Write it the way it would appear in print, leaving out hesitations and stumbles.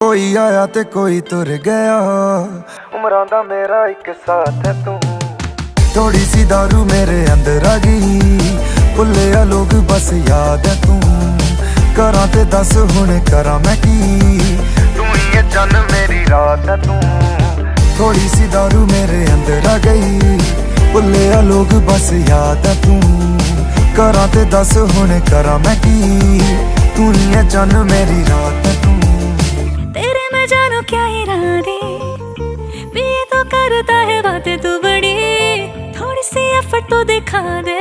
कोई आया ते कोई तुर गया, उमरां दा मेरा एक साथ है तू। थोड़ी सी दारू मेरे अंदर आ गई, भुले लोग बस याद है तू। करा ते दस हुण करा मैं की, तू ही है चन मेरी रात है तू। थोड़ी सी दारू मेरे अंदर आ गई, भुले लोग बस याद है तू। करा ते दस हुण करा मैं की, तू ही है चन मेरी रात है तू। जानो क्या इरादे भी ये तो करता है बातें तू बड़ी, थोड़ी सी एफर्ट तो दिखा दे।